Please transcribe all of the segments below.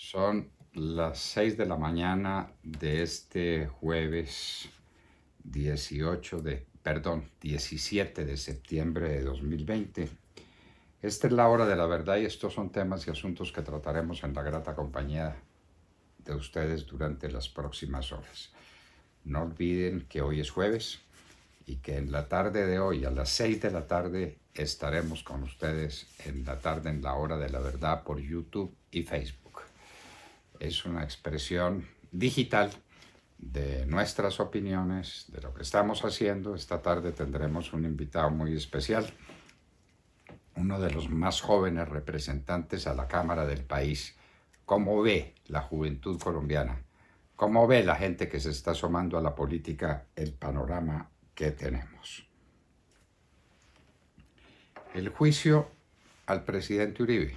Son las 6 de la mañana de este jueves 17 de septiembre de 2020. Esta es la hora de la verdad y estos son temas y asuntos que trataremos en la grata compañía de ustedes durante las próximas horas. No olviden que hoy es jueves y que en la tarde de hoy, a las 6 de la tarde, estaremos con ustedes en la tarde en la hora de la verdad por YouTube y Facebook. Es una expresión digital de nuestras opiniones, de lo que estamos haciendo. Esta tarde tendremos un invitado muy especial, uno de los más jóvenes representantes a la Cámara del país. ¿Cómo ve la juventud colombiana? ¿Cómo ve la gente que se está asomando a la política el panorama que tenemos? El juicio al presidente Uribe.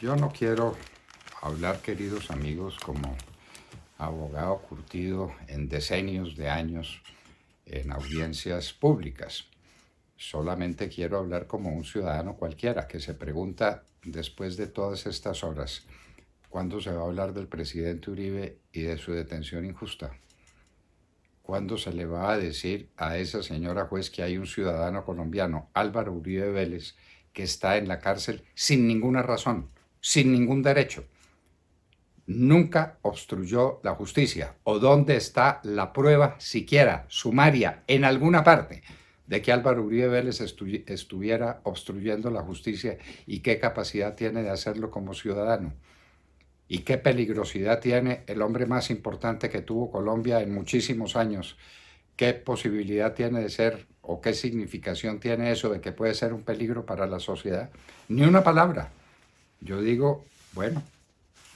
Yo no quiero hablar, queridos amigos, como abogado curtido en decenios de años en audiencias públicas. Solamente quiero hablar como un ciudadano cualquiera que se pregunta, después de todas estas horas, ¿cuándo se va a hablar del presidente Uribe y de su detención injusta? ¿Cuándo se le va a decir a esa señora juez que hay un ciudadano colombiano, Álvaro Uribe Vélez, que está en la cárcel sin ninguna razón, sin ningún derecho? Nunca obstruyó la justicia. ¿O dónde está la prueba siquiera sumaria en alguna parte de que Álvaro Uribe Vélez estuviera obstruyendo la justicia? ¿Y qué capacidad tiene de hacerlo como ciudadano? ¿Y qué peligrosidad tiene el hombre más importante que tuvo Colombia en muchísimos años? ¿Qué posibilidad tiene de ser o qué significación tiene eso de que puede ser un peligro para la sociedad? Ni una palabra. Yo digo, bueno,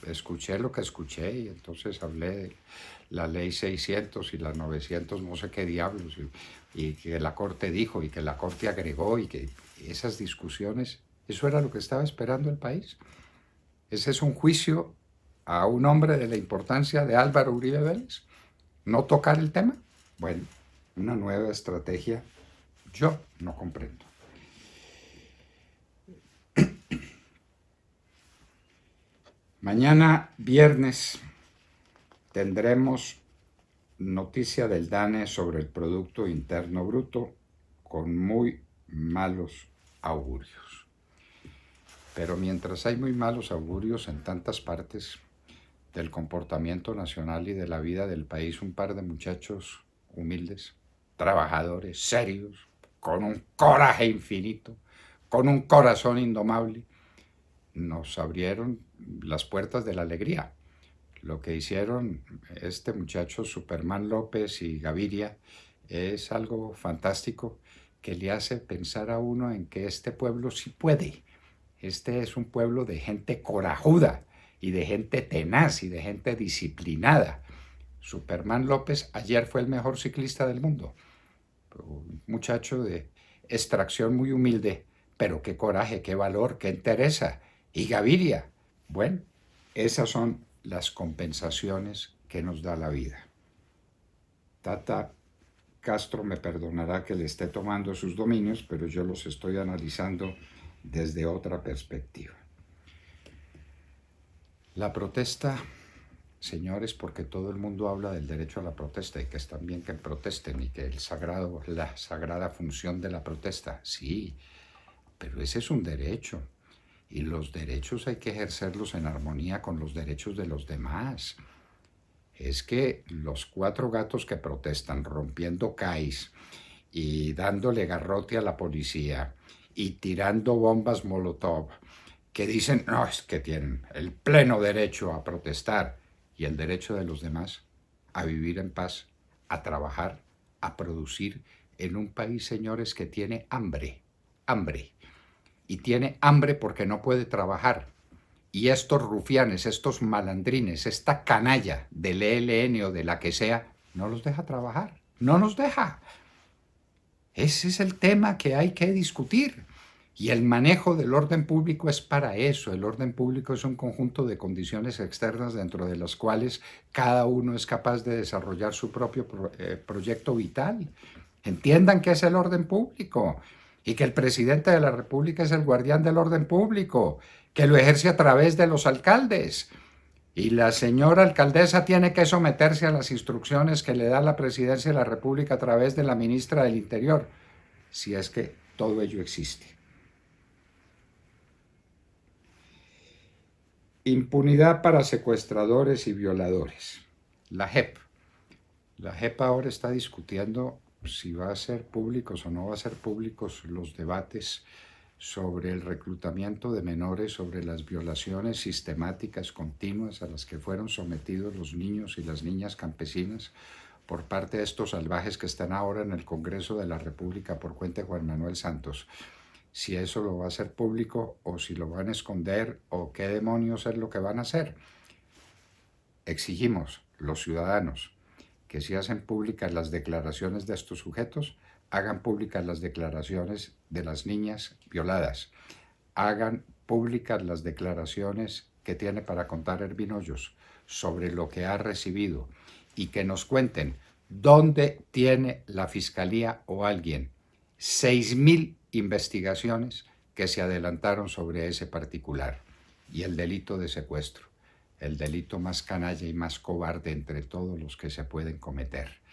escuché lo que escuché y entonces hablé de la ley 600 y la 900 no sé qué diablos y que la Corte dijo y que la Corte agregó y que esas discusiones, ¿eso era lo que estaba esperando el país? ¿Ese es un juicio a un hombre de la importancia de Álvaro Uribe Vélez? ¿No tocar el tema? Bueno, una nueva estrategia yo no comprendo. Mañana viernes tendremos noticia del DANE sobre el Producto Interno Bruto con muy malos augurios. Pero mientras hay muy malos augurios en tantas partes del comportamiento nacional y de la vida del país, un par de muchachos humildes, trabajadores, serios, con un coraje infinito, con un corazón indomable, nos abrieron las puertas de la alegría. Lo que hicieron este muchacho Superman López y Gaviria es algo fantástico que le hace pensar a uno en que este pueblo sí puede. Este es un pueblo de gente corajuda y de gente tenaz y de gente disciplinada. Superman López ayer fue el mejor ciclista del mundo. Un muchacho de extracción muy humilde, pero qué coraje, qué valor, qué entereza. Y Gaviria, bueno, esas son las compensaciones que nos da la vida. Tata Castro me perdonará que le esté tomando sus dominios, pero yo los estoy analizando desde otra perspectiva. La protesta, señores, porque todo el mundo habla del derecho a la protesta y que es también que protesten y que la sagrada función de la protesta, sí, pero ese es un derecho. Y los derechos hay que ejercerlos en armonía con los derechos de los demás. Es que los 4 gatos que protestan rompiendo CAIs y dándole garrote a la policía y tirando bombas Molotov, que dicen, no, es que tienen el pleno derecho a protestar y el derecho de los demás a vivir en paz, a trabajar, a producir en un país, señores, que tiene hambre, hambre. Y tiene hambre porque no puede trabajar. Y estos rufianes, estos malandrines, esta canalla del ELN o de la que sea, no los deja trabajar. No nos deja. Ese es el tema que hay que discutir. Y el manejo del orden público es para eso. El orden público es un conjunto de condiciones externas dentro de las cuales cada uno es capaz de desarrollar su propio proyecto vital. Entiendan qué es el orden público y que el presidente de la República es el guardián del orden público, que lo ejerce a través de los alcaldes. Y la señora alcaldesa tiene que someterse a las instrucciones que le da la Presidencia de la República a través de la ministra del Interior, si es que todo ello existe. Impunidad para secuestradores y violadores. La JEP. La JEP ahora está discutiendo si va a ser públicos o no va a ser públicos los debates sobre el reclutamiento de menores, sobre las violaciones sistemáticas continuas a las que fueron sometidos los niños y las niñas campesinas por parte de estos salvajes que están ahora en el Congreso de la República por cuenta de Juan Manuel Santos. Si eso lo va a hacer público o si lo van a esconder o qué demonios es lo que van a hacer. Exigimos, los ciudadanos, que si hacen públicas las declaraciones de estos sujetos, hagan públicas las declaraciones de las niñas violadas, hagan públicas las declaraciones que tiene para contar Ervin Hoyos sobre lo que ha recibido y que nos cuenten dónde tiene la Fiscalía o alguien 6.000 investigaciones que se adelantaron sobre ese particular y el delito de secuestro, el delito más canalla y más cobarde entre todos los que se pueden cometer.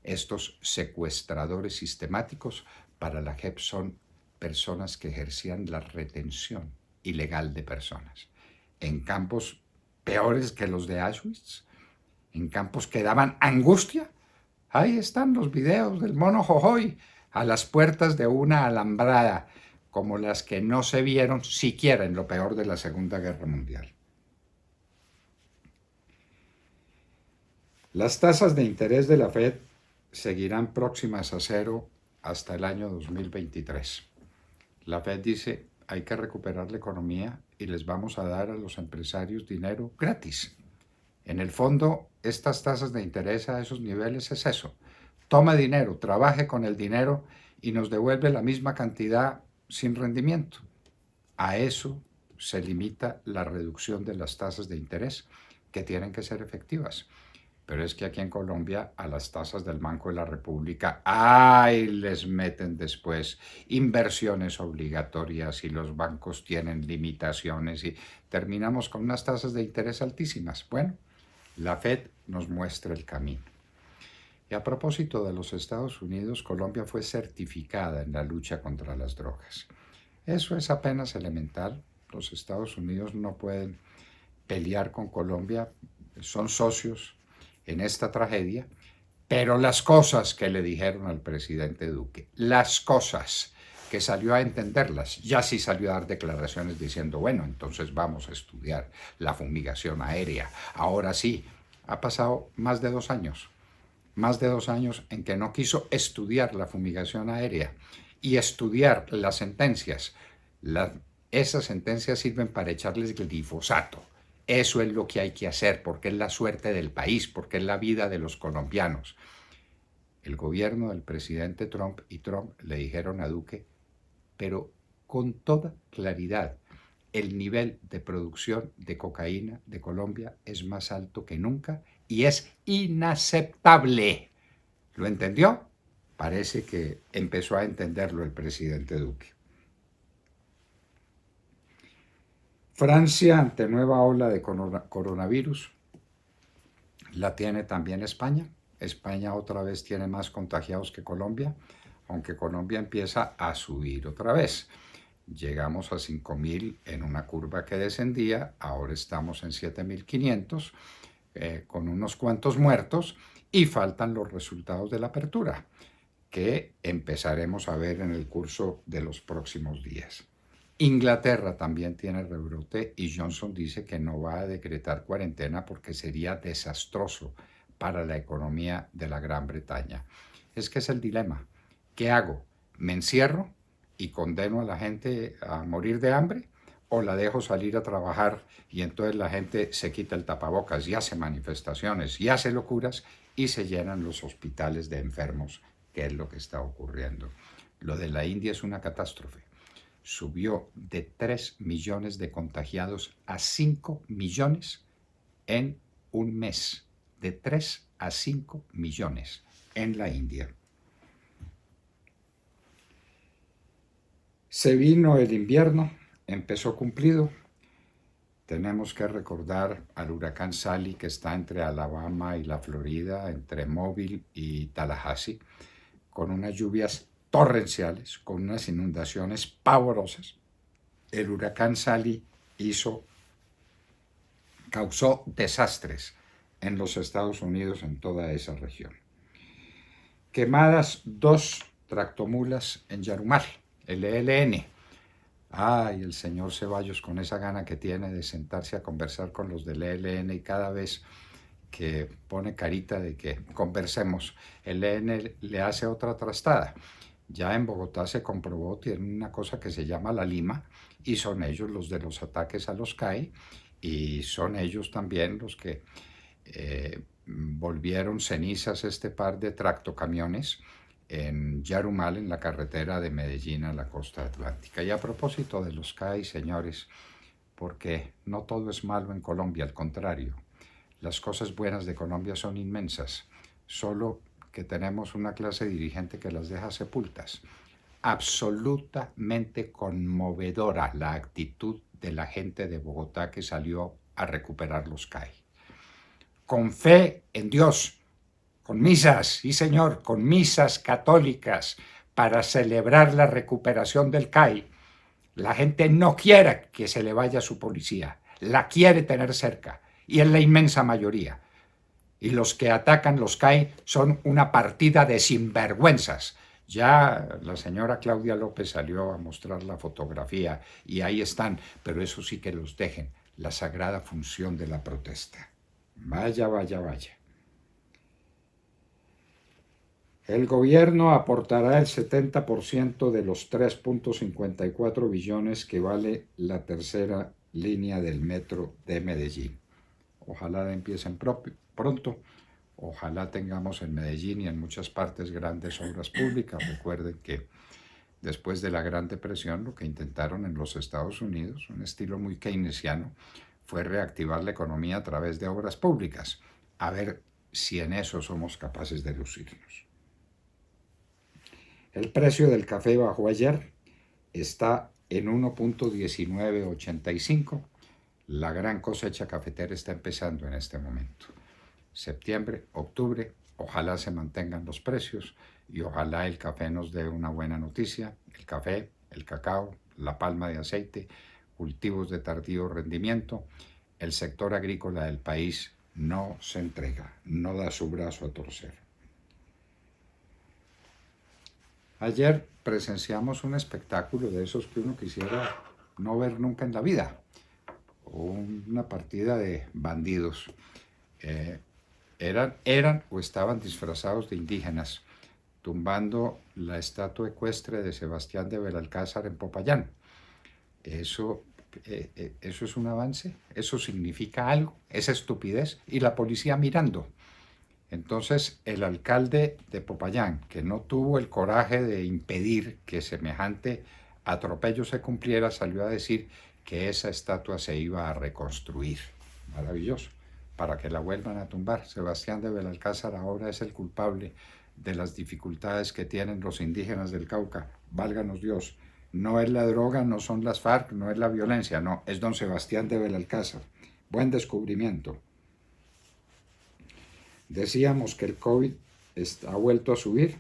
Estos secuestradores sistemáticos para la JEP son personas que ejercían la retención ilegal de personas en campos peores que los de Auschwitz, en campos que daban angustia. Ahí están los videos del mono Jojoy a las puertas de una alambrada, como las que no se vieron siquiera en lo peor de la Segunda Guerra Mundial. Las tasas de interés de la Fed seguirán próximas a cero hasta el año 2023. La Fed dice, hay que recuperar la economía y les vamos a dar a los empresarios dinero gratis. En el fondo, estas tasas de interés a esos niveles es eso. Toma dinero, trabaje con el dinero y nos devuelve la misma cantidad sin rendimiento. A eso se limita la reducción de las tasas de interés, que tienen que ser efectivas. Pero es que aquí en Colombia a las tasas del Banco de la República, ¡ay!, les meten después inversiones obligatorias y los bancos tienen limitaciones y terminamos con unas tasas de interés altísimas. Bueno, la Fed nos muestra el camino. Y a propósito de los Estados Unidos, Colombia fue certificada en la lucha contra las drogas. Eso es apenas elemental. Los Estados Unidos no pueden pelear con Colombia, son socios en esta tragedia, pero las cosas que le dijeron al presidente Duque, las cosas que salió a entenderlas, ya sí salió a dar declaraciones diciendo, bueno, entonces vamos a estudiar la fumigación aérea. Ahora sí, ha pasado más de 2 años en que no quiso estudiar la fumigación aérea y estudiar las sentencias. Esas sentencias sirven para echarles glifosato. Eso es lo que hay que hacer, porque es la suerte del país, porque es la vida de los colombianos. El gobierno del presidente Trump y Trump le dijeron a Duque, pero con toda claridad, el nivel de producción de cocaína de Colombia es más alto que nunca y es inaceptable. ¿Lo entendió? Parece que empezó a entenderlo el presidente Duque. Francia ante nueva ola de coronavirus, la tiene también España. España otra vez tiene más contagiados que Colombia, aunque Colombia empieza a subir otra vez. Llegamos a 5.000 en una curva que descendía, ahora estamos en 7.500, con unos cuantos muertos, y faltan los resultados de la apertura, que empezaremos a ver en el curso de los próximos días. Inglaterra también tiene rebrote y Johnson dice que no va a decretar cuarentena porque sería desastroso para la economía de la Gran Bretaña. Es que es el dilema. ¿Qué hago? ¿Me encierro y condeno a la gente a morir de hambre? ¿O la dejo salir a trabajar y entonces la gente se quita el tapabocas y hace manifestaciones y hace locuras y se llenan los hospitales de enfermos, que es lo que está ocurriendo? Lo de la India es una catástrofe. Subió de 3 millones de contagiados a 5 millones en un mes. De 3 a 5 millones en la India. Se vino el invierno, empezó cumplido, Tenemos que recordar al huracán Sally, que está entre Alabama y la Florida, entre Mobile y Tallahassee, con unas lluvias torrenciales, con unas inundaciones pavorosas. El huracán Sally causó desastres en los Estados Unidos, en toda esa región. Quemadas 2 tractomulas en Yarumal, el ELN. Ay, el señor Ceballos, con esa gana que tiene de sentarse a conversar con los del ELN, y cada vez que pone carita de que conversemos, el ELN le hace otra trastada. Ya en Bogotá se comprobó, tienen una cosa que se llama la Lima, y son ellos los de los ataques a los CAI, y son ellos también los que volvieron cenizas este par de tractocamiones en Yarumal, en la carretera de Medellín a la costa atlántica. Y a propósito de los CAI, señores, porque no todo es malo en Colombia, al contrario, las cosas buenas de Colombia son inmensas, solo que tenemos una clase dirigente que las deja sepultas. Absolutamente conmovedora la actitud de la gente de Bogotá que salió a recuperar los CAI. Con fe en Dios, con misas, sí señor, con misas católicas para celebrar la recuperación del CAI. La gente no quiere que se le vaya su policía, la quiere tener cerca, y es la inmensa mayoría. Y los que atacan los CAI son una partida de sinvergüenzas. Ya la señora Claudia López salió a mostrar la fotografía y ahí están, pero eso sí que los dejen, la sagrada función de la protesta. Vaya, vaya, vaya. El gobierno aportará el 70% de los 3.54 billones que vale la tercera línea del metro de Medellín. Ojalá empiecen pronto. Ojalá tengamos en Medellín y en muchas partes grandes obras públicas. Recuerden que después de la Gran Depresión, lo que intentaron en los Estados Unidos, un estilo muy keynesiano, fue reactivar la economía a través de obras públicas. A ver si en eso somos capaces de lucirnos. El precio del café bajó ayer, está en 1.1985. La gran cosecha cafetera está empezando en este momento. Septiembre, octubre, ojalá se mantengan los precios y ojalá el café nos dé una buena noticia. El café, el cacao, la palma de aceite, cultivos de tardío rendimiento. El sector agrícola del país no se entrega, no da su brazo a torcer. Ayer presenciamos un espectáculo de esos que uno quisiera no ver nunca en la vida. Una partida de bandidos. Eran o estaban disfrazados de indígenas, tumbando la estatua ecuestre de Sebastián de Belalcázar en Popayán. ¿Eso es un avance? ¿Eso significa algo? ¿Esa estupidez? Y la policía mirando. Entonces, el alcalde de Popayán, que no tuvo el coraje de impedir que semejante atropello se cumpliera, salió a decir que esa estatua se iba a reconstruir. Maravilloso, para que la vuelvan a tumbar. Sebastián de Belalcázar ahora es el culpable de las dificultades que tienen los indígenas del Cauca. Válganos Dios, no es la droga, no son las FARC, no es la violencia, no, es don Sebastián de Belalcázar. Buen descubrimiento. Decíamos que el COVID ha vuelto a subir.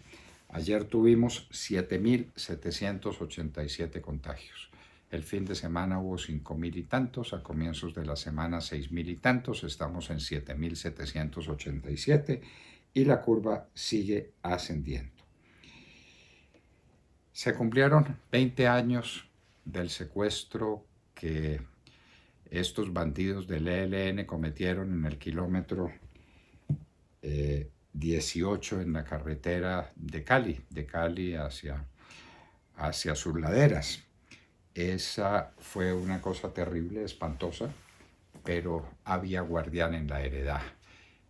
Ayer tuvimos 7.787 contagios. El fin de semana hubo 5.000 y tantos, a comienzos de la semana 6.000 y tantos, estamos en 7.787 y la curva sigue ascendiendo. Se cumplieron 20 años del secuestro que estos bandidos del ELN cometieron en el kilómetro 18 en la carretera de Cali hacia sus laderas. Esa fue una cosa terrible, espantosa, pero había guardián en la heredad.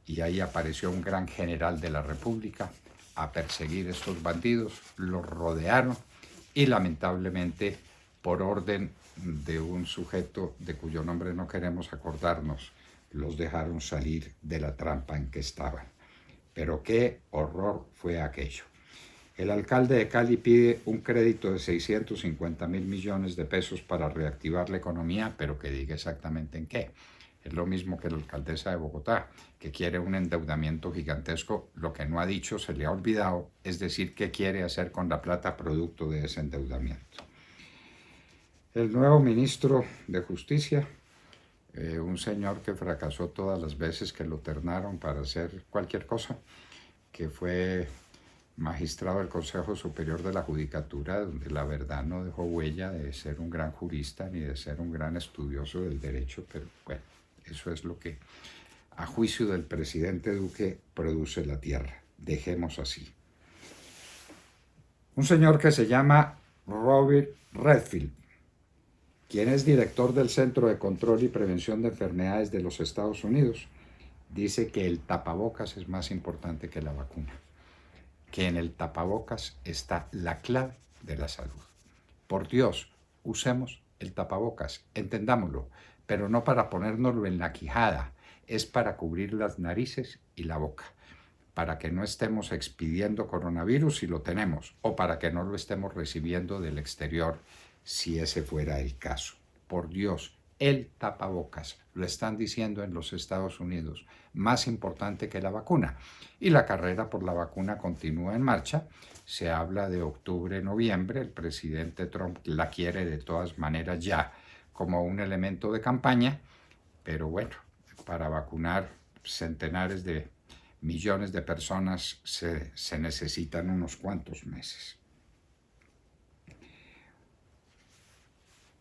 Y ahí apareció un gran general de la República a perseguir a estos bandidos, los rodearon y lamentablemente, por orden de un sujeto de cuyo nombre no queremos acordarnos, los dejaron salir de la trampa en que estaban. Pero qué horror fue aquello. El alcalde de Cali pide un crédito de 650.000 millones de pesos para reactivar la economía, pero que diga exactamente en qué. Es lo mismo que la alcaldesa de Bogotá, que quiere un endeudamiento gigantesco. Lo que no ha dicho, se le ha olvidado, es decir, qué quiere hacer con la plata producto de ese endeudamiento. El nuevo ministro de Justicia, un señor que fracasó todas las veces que lo ternaron para hacer cualquier cosa, que fue magistrado del Consejo Superior de la Judicatura, donde la verdad no dejó huella de ser un gran jurista ni de ser un gran estudioso del derecho, pero bueno, eso es lo que, a juicio del presidente Duque, produce la tierra. Dejemos así. Un señor que se llama Robert Redfield, quien es director del Centro de Control y Prevención de Enfermedades de los Estados Unidos, dice que el tapabocas es más importante que la vacuna, que en el tapabocas está la clave de la salud. Por Dios, usemos el tapabocas, entendámoslo, pero no para ponérnoslo en la quijada, es para cubrir las narices y la boca, para que no estemos expidiendo coronavirus si lo tenemos, o para que no lo estemos recibiendo del exterior si ese fuera el caso. Por Dios, el tapabocas, lo están diciendo en los Estados Unidos, más importante que la vacuna. Y la carrera por la vacuna continúa en marcha. Se habla de octubre, noviembre. El presidente Trump la quiere de todas maneras ya como un elemento de campaña, pero bueno, para vacunar centenares de millones de personas se necesitan unos cuantos meses.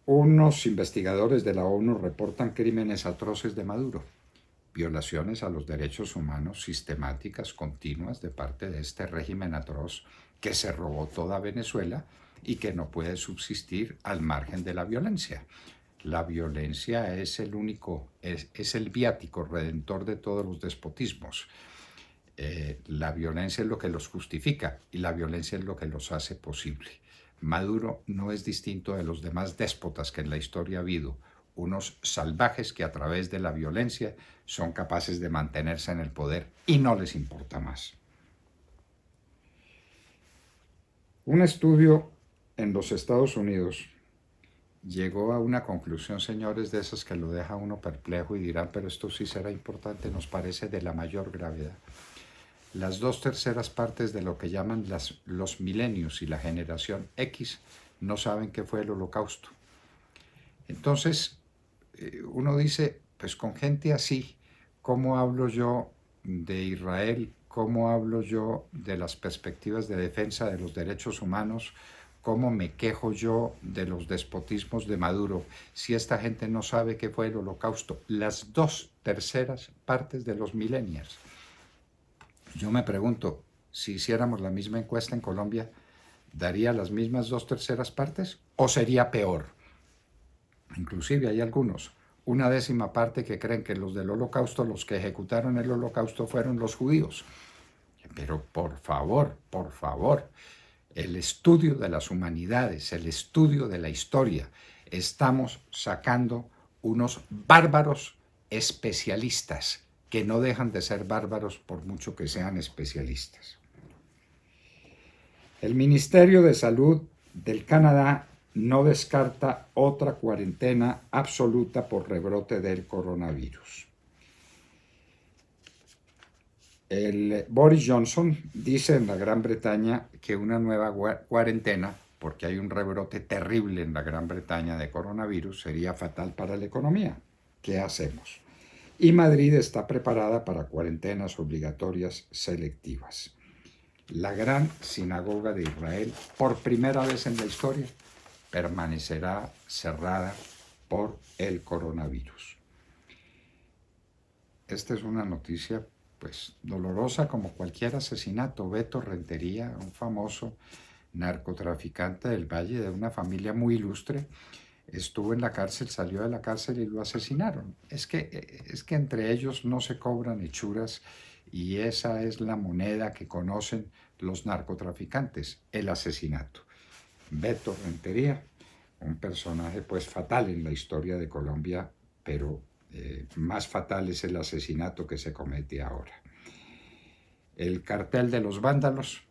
Unos investigadores de la ONU reportan crímenes atroces de Maduro, violaciones a los derechos humanos sistemáticas, continuas de parte de este régimen atroz que se robó toda Venezuela y que no puede subsistir al margen de la violencia. La violencia es el viático redentor de todos los despotismos. La violencia es lo que los justifica y la violencia es lo que los hace posible. Maduro no es distinto de los demás déspotas que en la historia ha habido, unos salvajes que a través de la violencia son capaces de mantenerse en el poder y no les importa más. Un estudio en los Estados Unidos llegó a una conclusión, señores, de esas que lo deja uno perplejo y dirán, pero esto sí será importante, nos parece de la mayor gravedad. Las 2/3 partes de lo que llaman los milenios y la generación X no saben qué fue el Holocausto. Entonces, uno dice, pues con gente así, ¿cómo hablo yo de Israel? ¿Cómo hablo yo de las perspectivas de defensa de los derechos humanos? ¿Cómo me quejo yo de los despotismos de Maduro si esta gente no sabe qué fue el Holocausto? Las 2/3 partes de los millennials. Yo me pregunto, si hiciéramos la misma encuesta en Colombia, ¿daría las mismas 2/3 partes o sería peor? Inclusive hay algunos, 1/10 parte, que creen que los del Holocausto, los que ejecutaron el Holocausto fueron los judíos. Pero por favor, el estudio de las humanidades, el estudio de la historia, estamos sacando unos bárbaros especialistas que no dejan de ser bárbaros por mucho que sean especialistas. El Ministerio de Salud del Canadá no descarta otra cuarentena absoluta por rebrote del coronavirus. El Boris Johnson dice en la Gran Bretaña que una nueva cuarentena, porque hay un rebrote terrible en la Gran Bretaña de coronavirus, sería fatal para la economía. ¿Qué hacemos? Y Madrid está preparada para cuarentenas obligatorias selectivas. La gran sinagoga de Israel, por primera vez en la historia, permanecerá cerrada por el coronavirus. Esta es una noticia pues dolorosa como cualquier asesinato. Beto Rentería, un famoso narcotraficante del Valle, de una familia muy ilustre, estuvo en la cárcel, salió de la cárcel y lo asesinaron. Es que entre ellos no se cobran hechuras y esa es la moneda que conocen los narcotraficantes, el asesinato. Beto Rentería, un personaje pues fatal en la historia de Colombia, pero más fatal es el asesinato que se comete ahora. El cartel de los vándalos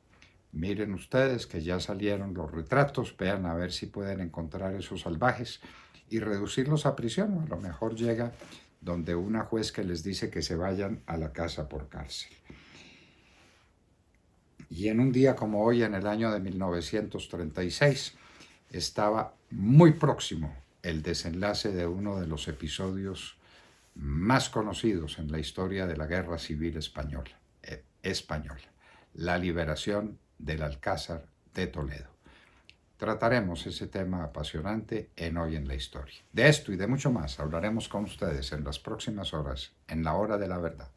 Miren ustedes que ya salieron los retratos, vean a ver si pueden encontrar esos salvajes y reducirlos a prisión, o a lo mejor llega donde una juez que les dice que se vayan a la casa por cárcel. Y en un día como hoy, en el año de 1936, estaba muy próximo el desenlace de uno de los episodios más conocidos en la historia de la Guerra Civil Española, la liberación del Alcázar de Toledo. Trataremos ese tema apasionante en Hoy en la Historia. De esto y de mucho más hablaremos con ustedes en las próximas horas, en la Hora de la Verdad.